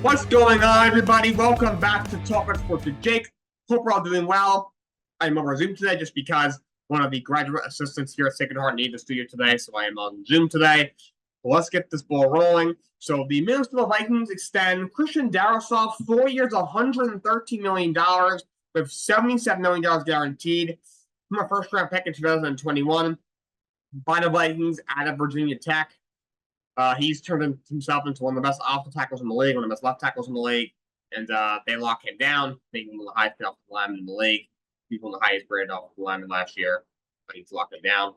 What's going on, everybody? Welcome back to Talkin Sports with Jake. Hope we're all doing well. I'm over Zoom today just because one of the graduate assistants here at Sacred Heart needed the studio today, so I am on Zoom today. Well, let's get this ball rolling. So the Minnesota Vikings extend Christian Darrisaw 4 years, $113 million, with $77 million guaranteed from a first-round pick in 2021 by the Vikings out of Virginia Tech. He's turned himself into one of the best offensive tackles in the league, one of the best left tackles in the league, and they lock him down, making him the highest paid offensive lineman in the league. He's one of the highest graded offensive linemen last year. He's locked him down.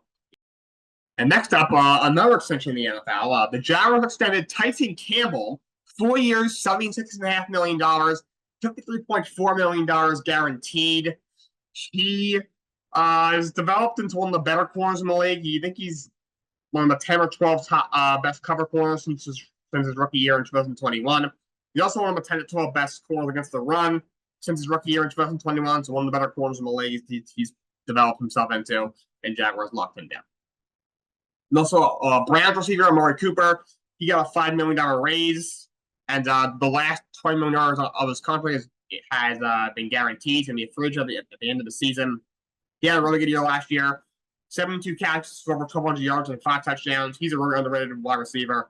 And next up, another extension in the NFL. The Jaguars extended Tyson Campbell 4 years, $76.5 million, $53.4 million guaranteed. He is developed into one of the better corners in the league. You think he's one of the 10 or 12 top, best cover corners since his rookie year in 2021. He's also one of the 10 to 12 best corners against the run since his rookie year in 2021. So one of the better corners in the league he's developed himself into, and Jaguars locked him down. And also, Browns receiver Amari Cooper, he got a $5 million raise, and the last $20 million of his contract has been guaranteed. He's going to be a free agent at the end of the season. He had a really good year last year. 72 catches for over 1,200 yards and 5 touchdowns. He's a really underrated wide receiver.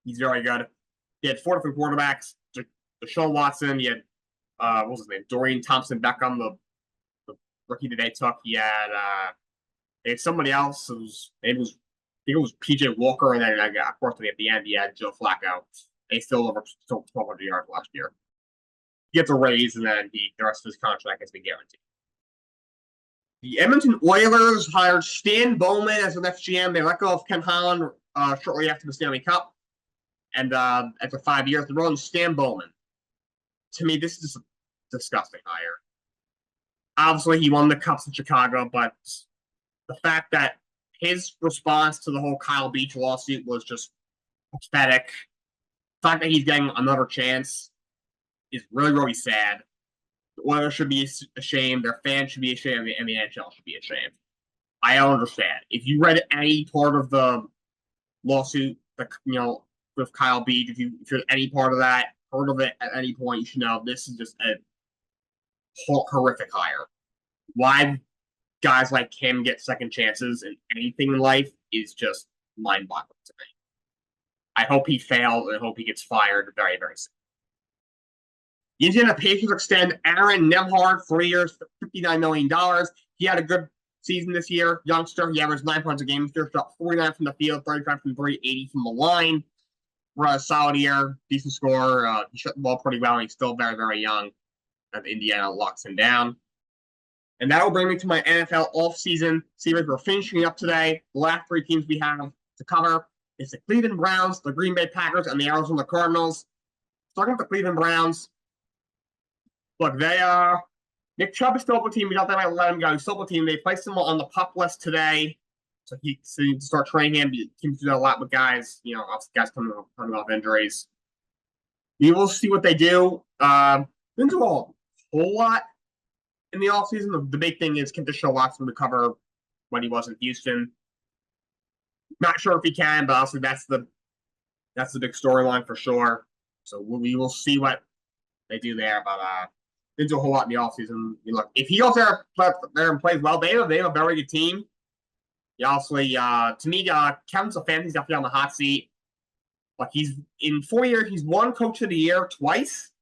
He's very good. He had 4 different quarterbacks. Deshaun Watson. He had, what was his name? Dorian Thompson-Beckham, the rookie that they took. He had somebody else. I think it was P.J. Walker, and then of course at the end he had Joe Flacco. They still over 1,200 yards last year. He gets a raise, and then the rest of his contract has been guaranteed. The Edmonton Oilers hired Stan Bowman as the next GM. They let go of Ken Holland shortly after the Stanley Cup. And after 5 years, they're rolling Stan Bowman. To me, this is just a disgusting hire. Obviously, he won the Cups in Chicago, but the fact that his response to the whole Kyle Beach lawsuit was just pathetic. The fact that he's getting another chance is really, really sad. The Oilers should be ashamed. Their fans should be ashamed, and the NHL should be ashamed. I don't understand. If you read any part of the lawsuit, with Kyle Beach, if you read any part of that, heard of it at any point, you should know this is just a horrific hire. Why guys like him get second chances in anything in life is just mind-boggling to me. I hope he fails, and I hope he gets fired very, very soon. The Indiana Pacers extend Aaron Nemhard 3 years, $59 million. He had a good season this year. Youngster, he averaged 9 points a game. He shot 49 from the field, 35 from 3, 80 from the line. For a solid year, decent scorer. He shot the ball pretty well, and he's still very, very young. And Indiana locks him down. And that will bring me to my NFL offseason series. We're finishing up today. The last 3 teams we have to cover is the Cleveland Browns, the Green Bay Packers, and the Arizona Cardinals. Starting with the Cleveland Browns. Look, Nick Chubb is still on the team. We don't think I let him go. He's still on the team. They placed him on the pup list today. So he needs to start training him. He seems to do that a lot with guys, guys coming off injuries. We will see what they do. Didn't do a whole lot in the offseason. The big thing is, can Deshaun Watson recover when he was in Houston? Not sure if he can, but also that's the big storyline for sure. So we will see what they do there. But didn't do a whole lot in the offseason. Look, if he goes there and plays well, they have a very good team. He obviously, to me, Kevin Stefanski's definitely on the hot seat. Like, he's in 4 years, he's won Coach of the Year twice.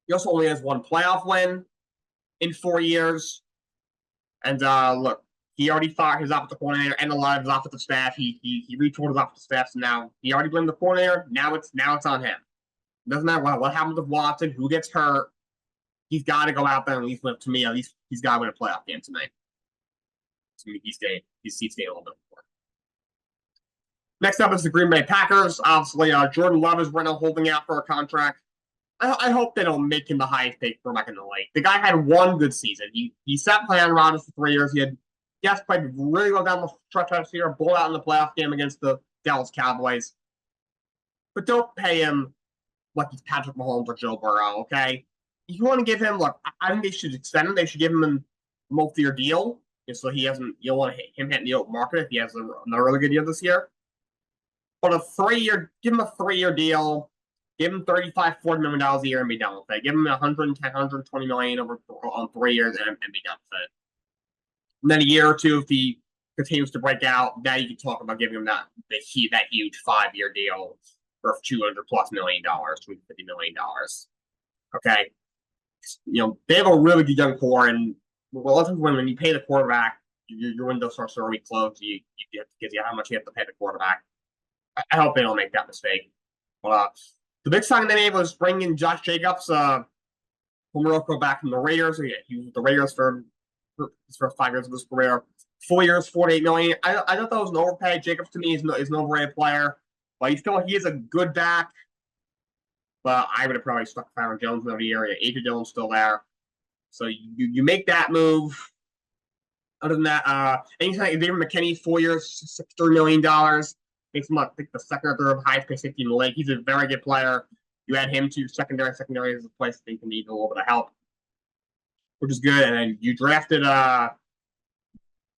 He also only has 1 playoff win in 4 years. And look, he already fired his offensive coordinator and a lot of his offensive staff. He retoored his offensive staff, so now he already blamed the coordinator. Now it's on him. It doesn't matter what happens with Watson, who gets hurt. He's got to go out there and at least win. To me, at least he's got to win a playoff game tonight. To me, he's staying a little bit more. Next up is the Green Bay Packers. Obviously, Jordan Love is right now holding out for a contract. I hope they don't make him the highest paid quarterback in the league. The guy had 1 good season. He sat playing on Rodgers for 3 years. He played really well down the stretch last year, bowled out in the playoff game against the Dallas Cowboys. But don't pay him like he's Patrick Mahomes or Joe Burrow, okay? If you want to give him, look, I think they should extend him. They should give him a multi-year deal, so he hasn't. You don't want him hitting the open market if he has a really good year this year. But give him a 3-year deal. Give him $35-40 million a year and be done with it. Give him $110-120 million on 3 years and be done with it. And then a year or two, if he continues to break out, now you can talk about giving him that huge 5-year deal for $200+ million, $250 million. Okay, they have a really good young core, and a lot of times when you pay the quarterback, your window starts to already close. You have to give you how much you have to pay the quarterback. I hope they don't make that mistake. But the big sign they made was bringing Josh Jacobs from Morocco back from the Raiders. He was with the Raiders for his first 5 years of his career. 4 years, $48 million. I thought that was an overpay. Jacobs to me is an overrated player, but he is a good back. But I would have probably stuck Aaron Jones over the year. A.J. Dillon's still there, so you make that move. Other than that, anytime David McKinney, 4 years, $63 million. Makes him, I think, the second or third highest paid safety in the league. He's a very good player. You add him to secondary. Secondary is a place that you can need a little bit of help, which is good. And then you drafted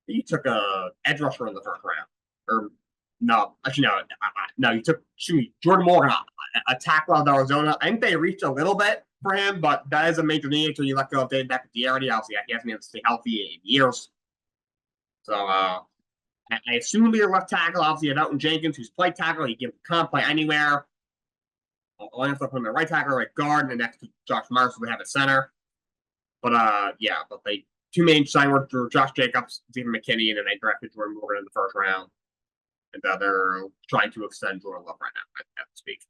you took a edge rusher in the first round. Or no, actually no, you took Jordan Morgan, a tackle out of Arizona. I think they reached a little bit for him, but that is a major need until you let go of David Bakhtiari. Obviously, he hasn't been able to stay healthy in years. So I assume your left tackle, obviously, you have Elton Jenkins, who's played tackle. He can't play anywhere. I'll have to put him at right tackle, right guard, and next to Josh Myers, they have a center. But but they two main sign were for Josh Jacobs, David McKinney, and then they drafted Jordan Morgan in the first round. And they're trying to extend Jordan Love right now, as we speak.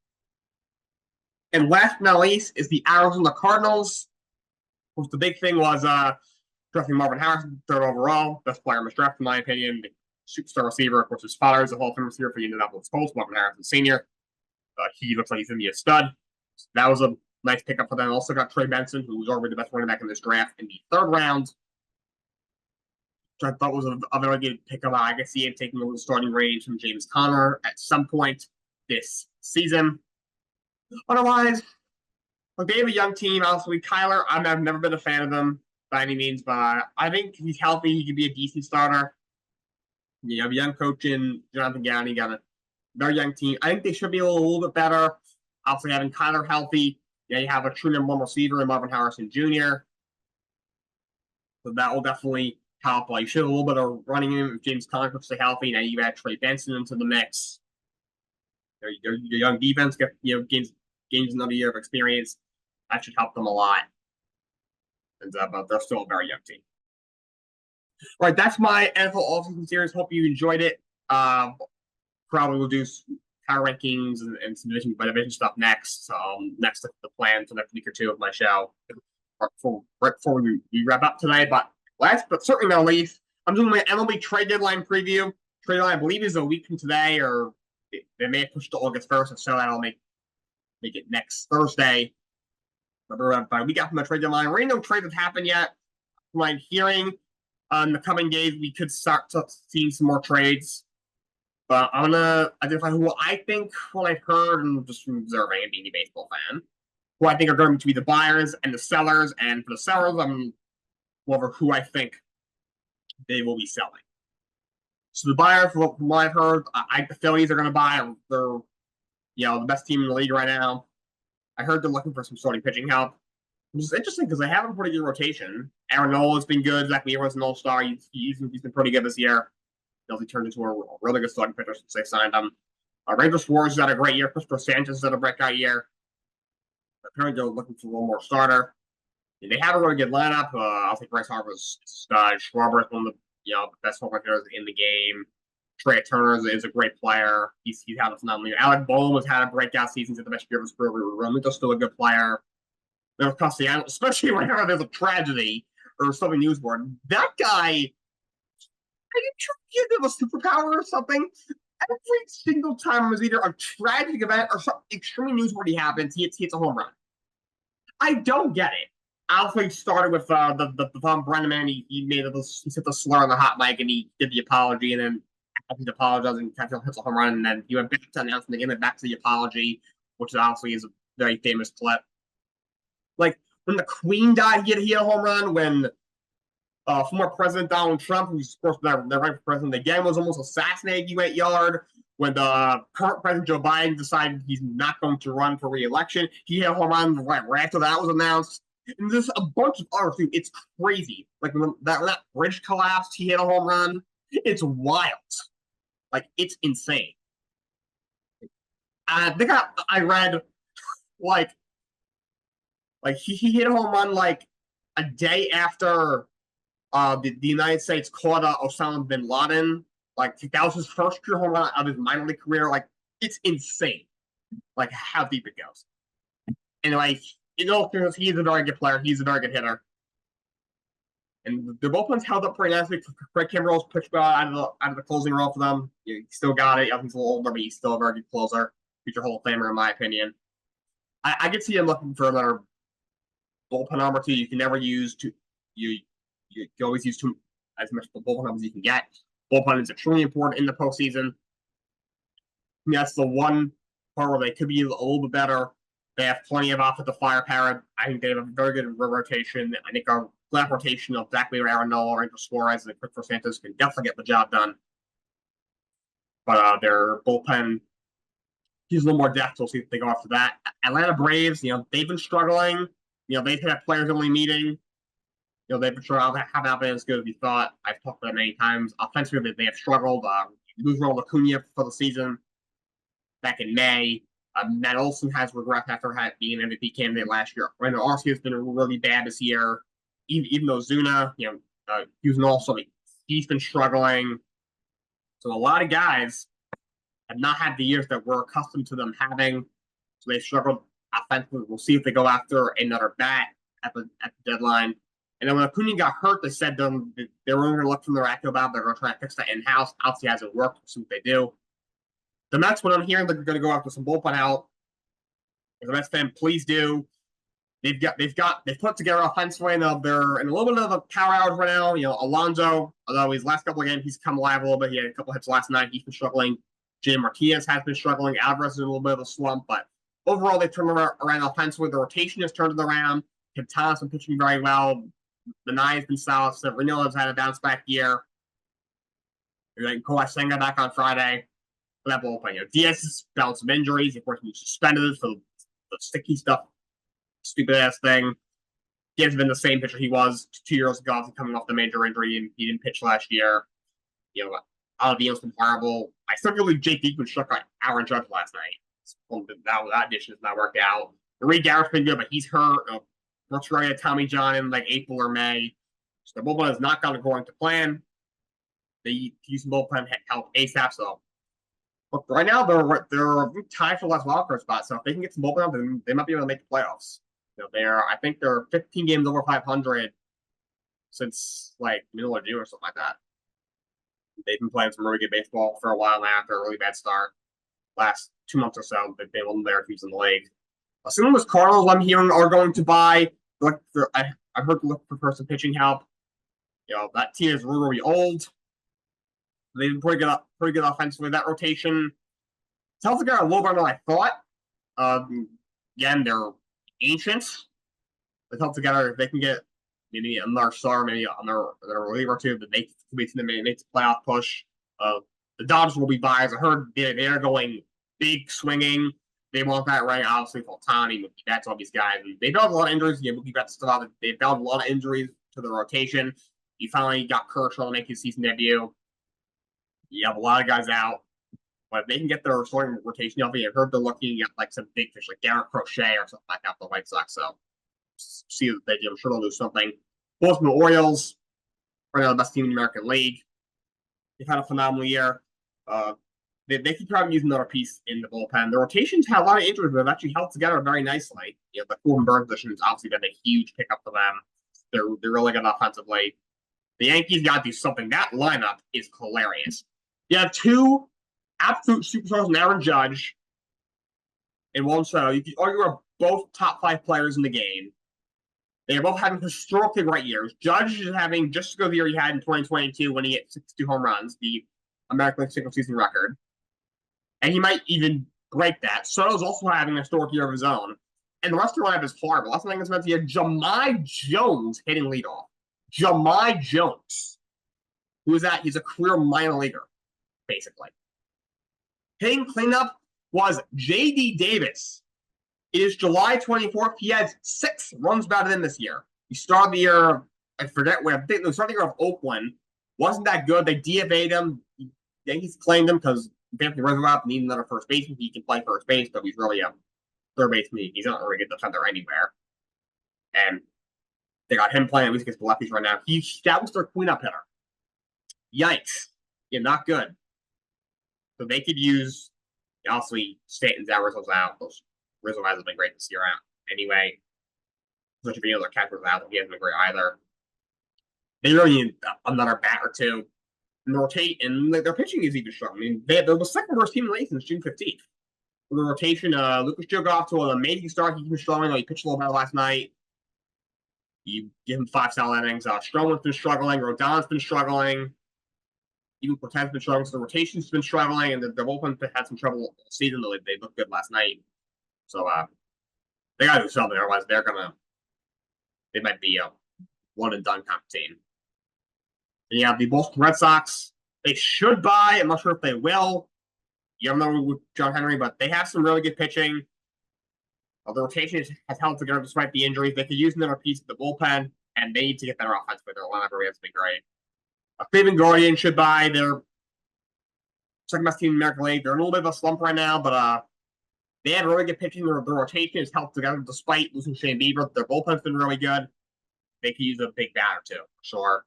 And last but not least is the Arizona Cardinals. Which the big thing was drafting Marvin Harrison, third overall, best player in this draft, in my opinion. The superstar receiver, of course, his father is a Hall of Fame receiver for the Indianapolis Colts, Marvin Harrison Sr. He looks like he's going to be a stud. So that was a nice pickup for them. Also got Trey Benson, who was already the best running back in this draft in the third round. Which I thought was a very good pickup. I can see him taking over the starting range from James Conner at some point this season. Otherwise, look, they have a young team. Obviously, Kyler, I've never been a fan of him by any means, but I think if he's healthy, he could be a decent starter. You have a young coach in Jonathan Gannon. You got a very young team. I think they should be a little bit better. Obviously, having Kyler healthy, you have a true number one receiver in Marvin Harrison Jr. So that will definitely help. You should have a little bit of running in if James Conner could stay healthy. Now you add Trey Benson into the mix. Your young defense gains another year of experience. That should help them a lot. And but they're still a very young team. All right, that's my NFL offseason series. Hope you enjoyed it. Probably will do power rankings and some division by division stuff next. Next the plan for the next week or two of my show. Right before we wrap up today. But last but certainly not least, I'm doing my MLB trade deadline preview. Trade deadline, I believe, is a week from today, or they may have pushed to August 1st, and so that'll make it next Thursday. But by a week after my trade deadline, there ain't no trades have happened yet. From my hearing, in the coming days, we could start seeing some more trades. But I'm going to identify who I think, what I've heard, and just from observing and being a baseball fan, who I think are going to be the buyers and the sellers. And for the sellers, I'm over who I think they will be selling. So the buyers, from what I've heard, I think the Phillies are going to buy. They're the best team in the league right now. I heard they're looking for some starting pitching help, which is interesting because they have a pretty good rotation. Aaron Nola has been good. Zach Wheeler was an all-star. He's been pretty good this year. He turned into a really good starting pitcher since they signed him. Ranger Suarez has had a great year. Christopher Sanchez has had a breakout year. Apparently they're looking for one more starter. They have a really good lineup. I think Bryce Harper's a stud. Schwarber is one of the best home run hitters in the game. Trey Turner is a great player. He's had a phenomenal year. Alec Bohm has had a breakout season at the best year of his career. Romuto's still a good player. There's Castellanos, especially whenever there's a tragedy or something newsboard. That guy, are you trying to give him a superpower or something? Every single time there's either a tragic event or something extremely newsworthy happens, he hits a home run. I don't get it. Alfred started with the Von Brenneman. He hit the slur on the hot mic and he did the apology, and then he apologized and hits a home run, and then he went back to announcing the game and back to the apology, which obviously is a very famous clip. Like when the Queen died, he had a home run. When former President Donald Trump, who's of course they're running for president again, was almost assassinated, he went yard. when the current president Joe Biden decided he's not going to run for re-election. He hit a home run right after that was announced. And there's a bunch of other things. It's crazy. When that bridge collapsed, he hit a home run. It's wild. It's insane. I think I read he hit a home run a day after the United States caught Osama bin Laden. That was his first career home run of his minor league career. It's insane. How deep it goes. And he's a very good player. He's a very good hitter. And their bullpen's held up pretty nicely. Craig Kimbrell's pitched well out of the closing role for them. He still got it. I think he's a little older, but he's still a very good closer. Future Hall of Famer, in my opinion. I could see him looking for another bullpen arm or two. You can never use you always use as much bullpen as you can get. Bullpen is extremely important in the postseason. That's the one part where they could be a little bit better. They have plenty of offensive firepower. I think they have a very good rotation. I think our left rotation of Zach Wheeler, Aaron Nola, Angel Suarez, and Christopher Santos can definitely get the job done. But their bullpen gives a little more depth. We'll see if they go after that. Atlanta Braves, they've been struggling. They've had players only meeting. They've been struggling. Have not been as good as we thought. I've talked about it many times. Offensively, they have struggled. Lose Ronald Acuna for the season back in May. Matt Olson has regressed after being an MVP candidate last year. Randall Arcia has been really bad this year. Even though Zuna, Houston also, he's been struggling. So a lot of guys have not had the years that we're accustomed to them having. So they've struggled offensively. We'll see if they go after another bat at the deadline. And then when Acuna got hurt, they said they were going to look from their active bat. They're going to try to fix that in-house. Obviously, it hasn't worked. We'll see what they do. The Mets, when I'm hearing they're going to go after some bullpen help, as a Mets fan, please do. They've put together offensively, and they're in a little bit of a power hours right now. Alonso, although his last couple of games he's come alive a little bit. He had a couple hits last night. He's been struggling. Jim Martinez has been struggling. Alvarez is in a little bit of a slump, but overall they turned around offensively. The rotation has turned it around. Quintana's been pitching very well. Benai's been solid. Severino has had a bounce back year. You're getting Kawhi Senga back on Friday. For that bullpen, Diaz has bounced some injuries. Of course, he was suspended for the sticky stuff, stupid ass thing. He hasn't been the same pitcher he was 2 years ago, coming off the major injury, and he didn't pitch last year. Alvino's been horrible. I still believe Jake Diekman struck out Aaron Judge last night. That addition has not worked out. Reed Garrett's been good, but he's hurt. Brooks Ray had Tommy John in April or May. So the bullpen has not gone according to plan. They use some bullpen help ASAP. So, but right now they're tied for the last wildcard spot. So if they can get some bullpen help, then they might be able to make the playoffs. I think they're 15 games over 500 since middle of June or something like that. They've been playing some really good baseball for a while now after a really bad start. Last 2 months or so, they've been one of their teams in the league. Assuming the Cardinals, I'm hearing, are going to buy. I've heard to look for some pitching help. That team is really old. They've been pretty good offensively. That rotation tells the guy a little better than I thought. Again, they're ancient. They held together. If they can get maybe another star, maybe another reliever or two, that they can make the playoff push. The Dodgers will be buyers. I heard they are going big swinging. They want that right. Obviously, Faltani, Mookie Betts, all these guys. And they've had a lot of injuries. Mookie Betts still out. They've had a lot of injuries to the rotation. You finally got Kershaw to make his season debut. You have a lot of guys out. But if they can get their starting rotation healthy, I heard they're looking at some big fish like Garrett Crochet or something like that for the White Sox. So see what they do. I'm sure they'll do something. Baltimore Orioles are now the best team in the American League. They've had a phenomenal year. They could probably use another piece in the bullpen. The rotations had a lot of injuries, but they've actually held together very nicely. The Corbin Burns position has obviously been a huge pickup for them. They're really good offensively. The Yankees got to do something. That lineup is hilarious. You have two absolute superstars in Aaron Judge and Juan Soto. You could argue are both top 5 players in the game. They are both having historically great years. Judge is having just as good a year he had in 2022 when he hit 62 home runs, the American League single-season record. And he might even break that. Soto's also having a historic year of his own. And the rest of the lineup is horrible. That's something that's meant to be Jahmai Jones hitting leadoff. Jahmai Jones. Who is that? He's a career minor leaguer, basically. Hitting cleanup was J.D. Davis. It is July 24th. He has 6 runs batted in this year. He started the year, I forget where, I think the starting year of Oakland. Wasn't that good. They DFA'd him. Yankees claimed him because Anthony Rizzo needed another first baseman. He can play first base, but he's really a third baseman. He's not a really good defender anywhere. And they got him playing at least against the lefties right now. That was their cleanup hitter. Yikes. Yeah, not good. So they could use, obviously, Stanton's out, Rizzo's out. Rizzo hasn't been great this year out. Anyway, such of any other catchers out, he hasn't been great either. They really need another bat or two. And their pitching is even strong. I mean, they're the second worst team in the league since June 15th. With the rotation, Lucas Joe got off to an amazing start. He's been strong. He pitched a little better last night. You give him 5 solid innings. Stroman's been struggling. Rodon's been struggling. Even Cortez's been struggling. So the rotation's been struggling, and the bullpen had some trouble all season. They looked good last night. So they got to do something. Otherwise, they might be a one-and-done kind of team. And you have the Boston Red Sox. They should buy. I'm not sure if they will. You don't know with John Henry, but they have some really good pitching. The rotation has held together despite the injuries. They could use another piece of the bullpen, and they need to get better offensively. Their lineup really has been great. Cleveland Guardians should buy. They're second best team in the American League. They're in a little bit of a slump right now, but they have really good pitching. Their rotation has held together despite losing Shane Bieber. Their bullpen's been really good. They could use a big bat or two, for sure.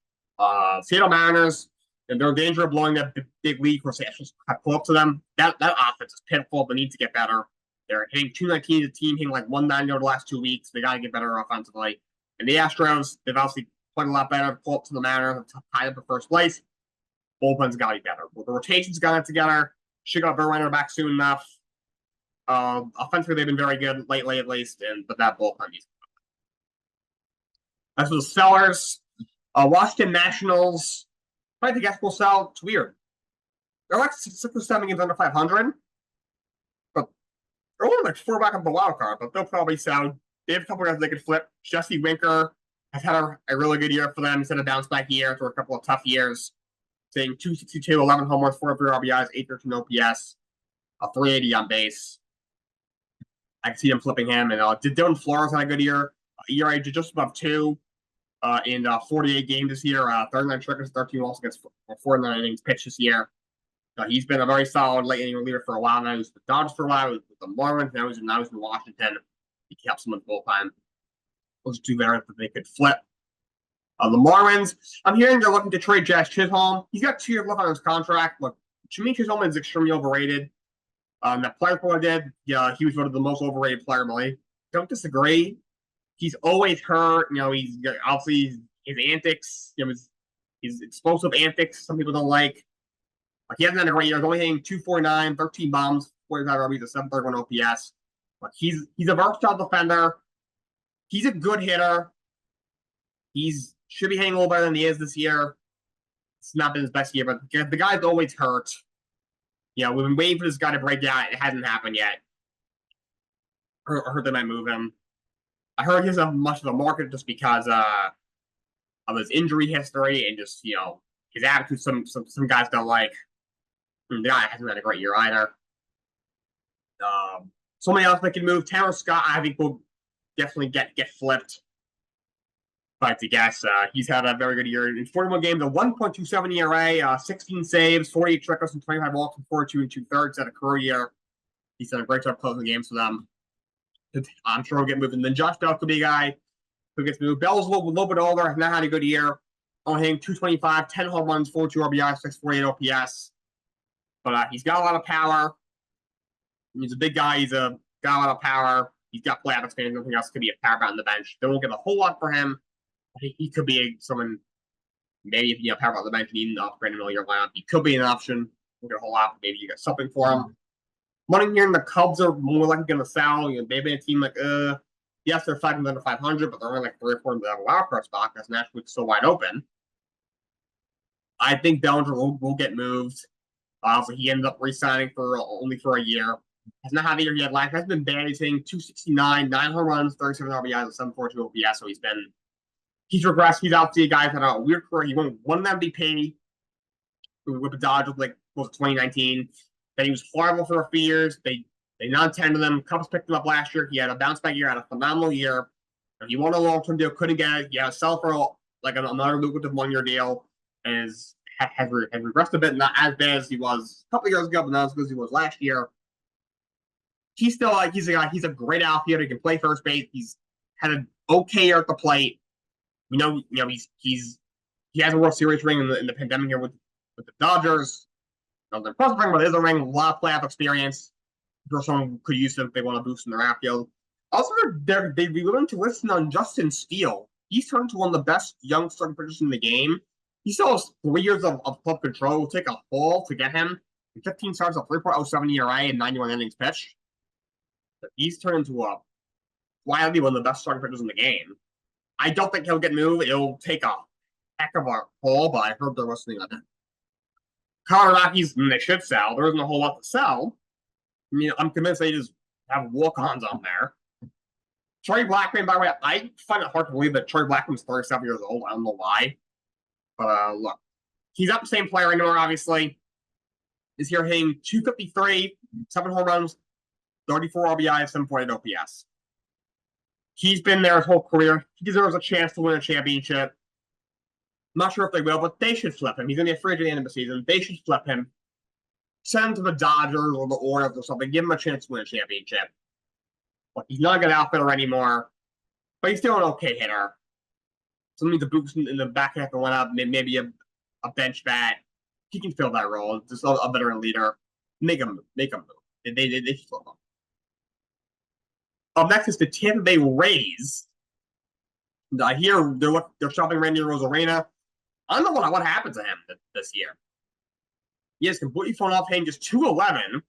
Seattle Mariners, and they're in danger of blowing that big lead. Of course, they actually pull up to them. That offense is pitiful. They need to get better. They're hitting 219 as a team, hitting like 190 over the last 2 weeks. They got to get better offensively. And the Astros, they've obviously played a lot better. Pull up to the Mariners, tied up for first place. Bullpen's got to be better. The rotation's got it together. Should got Verlander back soon enough. Offensively, they've been very good lately, at least. But that bullpen needs to be better. As for the sellers, Washington Nationals, I guess we'll sell. It's weird. They're like 6 or 7 games under 500. But they're only like 4 back on the wild card, but they'll probably sell. They have a couple guys they could flip. Jesse Winker has had a really good year for them. He's had a bounce back year after a couple of tough years. Saying 262, 11 home runs, 4 RBIs, 813 OPS, 380 on base. I can see them flipping him. And Dylan Flores had a good year. ERA just above 2 in 48 games this year. 39 strikeouts, 13 walks against 49 innings pitched this year. He's been a very solid late inning reliever for a while now. He was with the Dodgers for a while, with the Marlins. Now he's in Washington. He kept some of the bullpen. Those are 2 veterans that they could flip. The Marlins, I'm hearing they're looking to trade Josh Chisholm. He's got 2 years left on his contract. Look, to me, Chisholm is extremely overrated. That player poll I did, he was voted the most overrated player in the league. Don't disagree. He's always hurt. He's obviously his antics, his explosive antics, some people don't like. He hasn't had a great year. He's only hitting 249, 13 bombs, 45 RBs, a 731 OPS. But he's a versatile defender. He's a good hitter. He's should be hitting a little better than he is this year. It's not been his best year, but the guy's always hurt. We've been waiting for this guy to break out. It hasn't happened yet. I heard they might move him. I heard he doesn't have much of a market just because of his injury history and just, his attitude some guys don't like. The guy hasn't had a great year either. Somebody else that can move. Tanner Scott, I think, will definitely get flipped. But I guess he's had a very good year. In 41 games, a 1.27 ERA, 16 saves, 48 strikeouts, and 25 walks, and 42 2/3. Had a career year. He's done a great job closing games for them. I'm sure he'll get moved. And then Josh Bell could be a guy who gets moved. Bell's a little bit older, has not had a good year. Only hitting 225, 10 home runs, 42 RBIs, 648 OPS. But he's got a lot of power. He's a big guy. He's got a lot of power. He's got playoff experience. Nothing else could be a power bat on the bench. They won't get a whole lot for him. He could be someone, maybe if you have power on the bench, you need an upgrade in the middle of your lineup. He could be an option. We'll get a whole lot, but maybe you get something for him. Money here in the Cubs are more likely going to sell. They've been a team like, yes, they're 5 under 500, but they're only like 3 or 4 into that wild card spot because National League's so wide open. I think Bellinger will get moved. So he ended up re-signing only for a year. Has not had the year he had last. Has been bad. He's hitting 269, 9 home runs, 37 RBIs, and 742 OPS. So he's regressed. He's obviously a guy that had a weird career. He won MVP with the Dodgers, 2019. Then he was horrible for a few years. They non-tendered him. Cubs picked him up last year. He had a bounce-back year, had a phenomenal year. He won a long-term deal, couldn't get it. Yeah, sell for like another lucrative one-year deal, and has regressed a bit. Not as bad as he was a couple of years ago, but not as good as he was last year. He's still like he's a guy. He's a great outfielder. He can play first base. He's had an okay year at the plate. He has a World Series ring in the pandemic here with the Dodgers. The first ring, but there's a ring, a lot of playoff experience. For someone could use them if they want to boost in their outfield. Also, they'd be willing to listen on Justin Steele. He's turned to one of the best young starting pitchers in the game. He still has 3 years of club control. It will take a fall to get him. 15 starts, a 3.07 ERA, and 91 innings pitched. But he's turned into a wildly one of the best starting pitchers in the game. I don't think he'll get moved. It'll take a heck of a fall, but I heard they're listening on it. Colorado Rockies, they should sell. There isn't a whole lot to sell. I mean, I'm convinced they just have walk-ons on there. Troy Blackman, by the way, I find it hard to believe that Troy Blackman's 37 years old. I don't know why. But look, he's not the same player anymore, obviously. Is here hitting 253, 7 home runs, 34 RBIs, 7.8 OPS. He's been there his whole career. He deserves a chance to win a championship. I'm not sure if they will, but they should flip him. He's going to be a free agent at the end of the season. They should flip him. Send him to the Dodgers or the Orioles or something. Give him a chance to win a championship. But he's not a good outfielder anymore. But he's still an okay hitter. Something to boost in the back half and went up. Maybe a bench bat. He can fill that role. Just a veteran leader. Make him move. They should flip him. Up next is the Tampa Bay Rays. I hear they're shopping Randy Rosarena. I don't know what happened to him this year. He has completely fallen off, hitting just 211,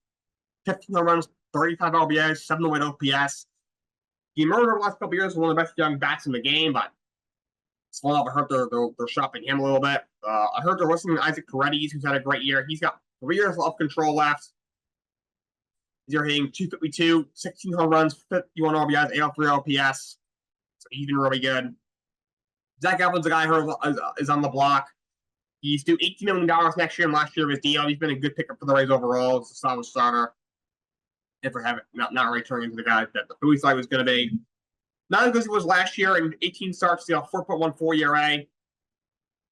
15 home runs, 35 RBIs, 7.0 OPS. He emerged over the last couple of years as one of the best young bats in the game, but it's fallen off. I heard they're shopping him a little bit. I heard they're listening to Isaac Paredes, who's had a great year. He's got 3 years of control left. He's hitting 252, 16 home runs, 51 RBIs, 803 OPS. So he's been really good. Zach Eflin's a guy who is on the block. He's due $18 million next year and last year of his deal. He's been a good pickup for the Rays overall. It's a solid starter. If we're having not really turning into the guy that the Phillies thought he was going to be. Not as good as he was last year in 18 starts, 4.14 ERA,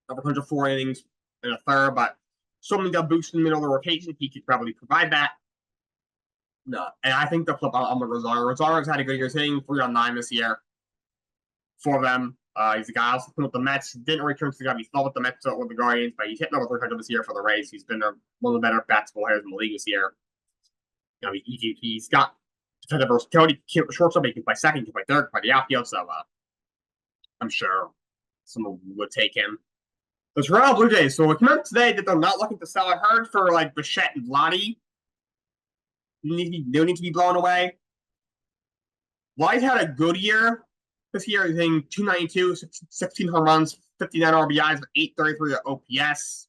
over 104 innings in a third, but something got boosted in the middle of the rotation. He could probably provide that. No, and I think the flip on the Rosario. Rosario's had a good year. He's hitting 309 this year for them. He's a guy also with the Mets. Didn't return to the guy he thought with the Mets with the Guardians, but he's hitting over 300 this year for the Rays. He's been one of the better basketball players in the league this year. You know, he's got defensive versatility. Shortstop, he can play second, he can play third, he can play the outfield. So I'm sure someone would take him. The Toronto Blue Jays. So it came out today that they're not looking to sell. I heard for like Bichette and Vladdy, they need to be blown away. Vladdy's had a good year. This year, he's hitting 292, 16 home runs, 59 RBIs, 833 OPS.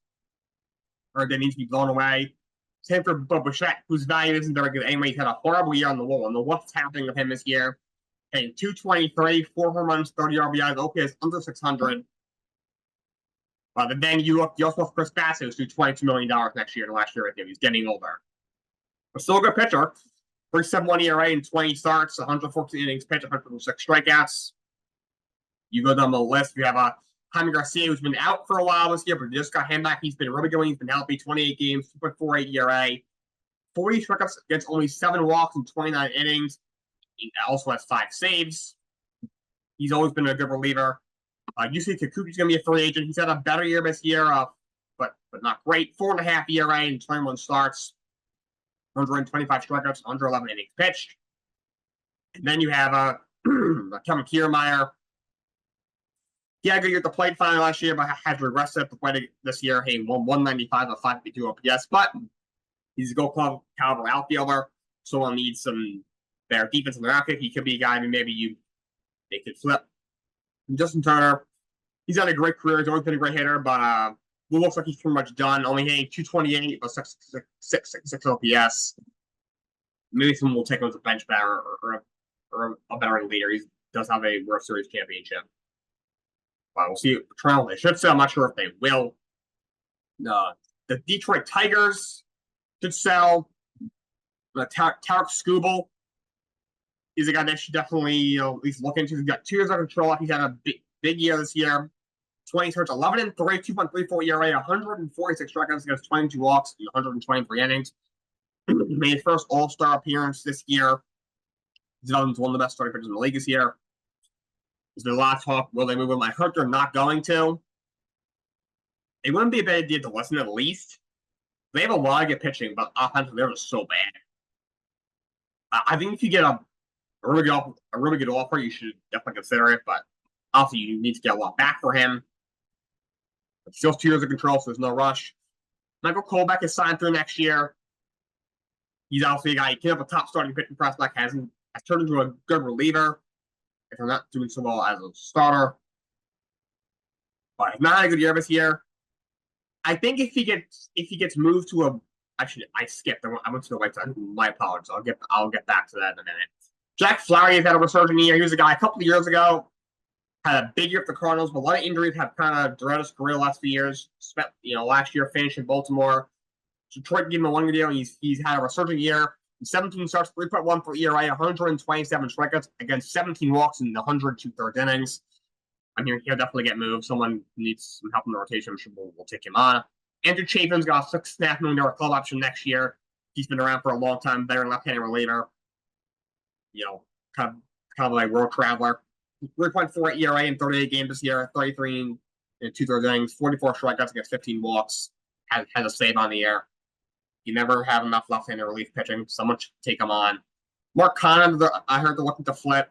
Or they need to be blown away. Same for Bichette, whose value isn't very good anyway. He's had a horrible year on the wall. And what's happening with him this year? Hitting 223, 4 home runs, 30 RBIs, OPS under 600. But then you also have Chris Bassett, who's due $22 million next year. And last year, he's getting older. But still a good pitcher. 3.71 ERA in 20 starts, 114 innings pitched, 106 strikeouts. You go down the list. You have Jaime Garcia, who's been out for a while this year, but just got him back. He's been really good when he's been healthy. 28 games, 2.48 ERA, 40 strikeouts against only 7 walks in 29 innings. He also has 5 saves. He's always been a good reliever. Yusei Kikuchi's going to be a free agent. He's had a better year this year, but not great. 4.5 ERA in 21 starts, 125 strikeouts, 111 innings pitched. And then you have Kevin Kiermaier. He had a good year at the plate finally last year, but had regressed at the plate this year, hitting 195 of 5.2 OPS. But he's a Gold Glove caliber outfielder, so he'll need some better defense in their outfit. He could be a guy they could flip. And Justin Turner, he's had a great career. He's always been a great hitter, but it looks like he's pretty much done. Only hitting 228 of 6 OPS. Maybe someone will take him as a bench batter or a veteran leader. He does have a World Series championship. We'll see. Toronto, they should sell. I'm not sure if they will. The Detroit Tigers should sell. Tarek Skubal is a guy that should definitely, at least look into. He's got 2 years of control. He's had a big year this year. 20 starts, 11-3, 2.34 ERA, 146 strikeouts against 22 walks in 123 innings. Made his first All-Star appearance this year. He's one of the best starting pitchers in the league this year. There's been a lot of talk. Will they move him? I heard they're not going to. It wouldn't be a bad idea to listen at least. They have a lot of good pitching, but offensively they're just so bad. I think if you get a really good offer, you should definitely consider it. But obviously, you need to get a lot back for him. But still 2 years of control, so there's no rush. Michael Kolbeck is signed through next year. He's obviously a guy who came up a top starting pitching prospect, has turned into a good reliever. If I'm not doing so well as a starter, but he's not had a good year this year. I think if he gets moved to I skipped. I went to the website. My apologies. I'll get back to that in a minute. Jack Flowery has had a resurgent year. He was a guy a couple of years ago, had a big year for the Cardinals, but a lot of injuries have kind of derailed his career the last few years. Last year finished in Baltimore. Detroit gave him a 1-year deal, and he's had a resurgent year. 17 starts, 3.1 for ERA, 127 strikeouts against 17 walks in the 102 third innings. I'm hearing he'll definitely get moved. Someone needs some help in the rotation. I'm sure we'll take him on. Andrew Chafin's got a $6.5 million club option next year. He's been around for a long time, veteran left-handed reliever. Kind of like world traveler. 3.4 ERA in 38 games this year, 33 in 2/3 innings, 44 strikeouts against 15 walks. Has a save on the air. You never have enough left-handed relief pitching. Someone should take him on. Mark Connon, I heard they're looking to flip.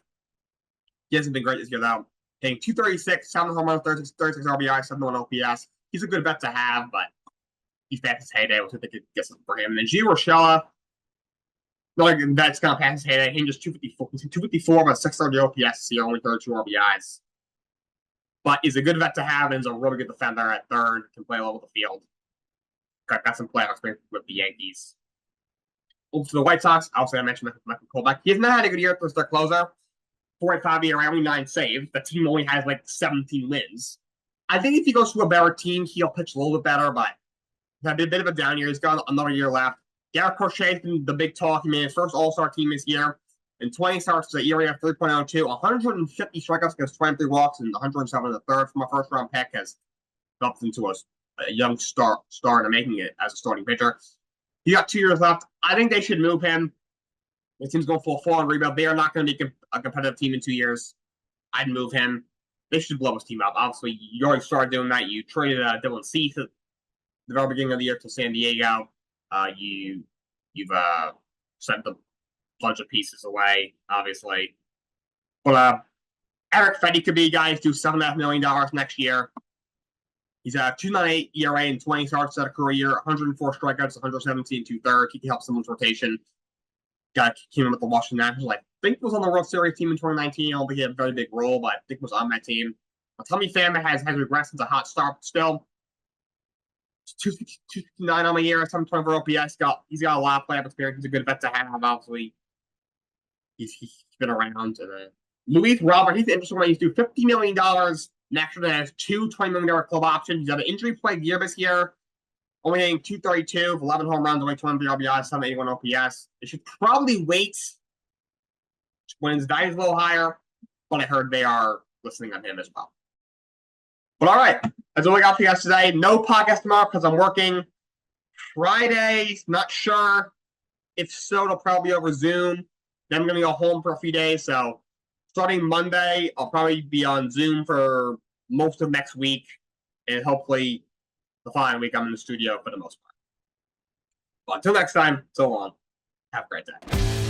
He hasn't been great this year, though. Hitting 236, 7 home runs, 36 RBI, 71 OPS. He's a good bet to have, but he's past his heyday. We'll see if they could get something for him. And then Gio Urshela, that's going to pass his heyday. He just 254 with 630 OPS this year, only 32 RBIs. But he's a good vet to have and is a really good defender at third, can play all over the field. Got some playoff experience with the Yankees. Over to the White Sox, obviously I mentioned Michael Kolbeck. He has not had a good year for their closer. 4.5 ERA, only 9 saves. The team only has 17 wins. I think if he goes to a better team, he'll pitch a little bit better, but he's had a bit of a down year. He's got another year left. Garrett Crochet's been the big talk. He made his first All-Star team this year. In 20 starts, the ERA of 3.02, 150 strikeouts against 23 walks, and 107 in the third from a first-round pick has developed into a young star into making it as a starting pitcher. He got 2 years left. I think they should move him. The team's going full on rebuild. They are not going to be a competitive team in 2 years. I'd move him. They should blow his team up. Obviously, you already started doing that. You traded Dylan Cease at the very beginning of the year to San Diego. You've sent a bunch of pieces away, obviously. But Eric Fetty could be a guy who's due $7.5 million next year. He's a 2.98 ERA in 20 starts at a career, 104 strikeouts, 117 2/3. He can help someone's rotation. Guy came in with the Washington Nationals. I think was on the World Series team in 2019. I don't think he had a very big role, but I think was on that team. Tommy Pham has regressed into a hot start still. 259 on the year, 724 OPS. He's got a lot of playoff experience. He's a good vet to have, obviously. He's been around. Luis Robert, he's an interesting one. He's due $50 million next year. Has 2 $20 million club options. He's had an injury-plagued year this year. Only hitting 232 with 11 home runs, only 23 RBIs, 781 OPS. They should probably wait when his value is a little higher, but I heard they are listening on him as well. But all right, that's all I got for you guys today. No podcast tomorrow because I'm working. Friday, not sure. If so, it'll probably be over Zoom. Then I'm going to go home for a few days. So starting Monday, I'll probably be on Zoom for most of next week. And hopefully the following week, I'm in the studio for the most part. But until next time, so long. Have a great day.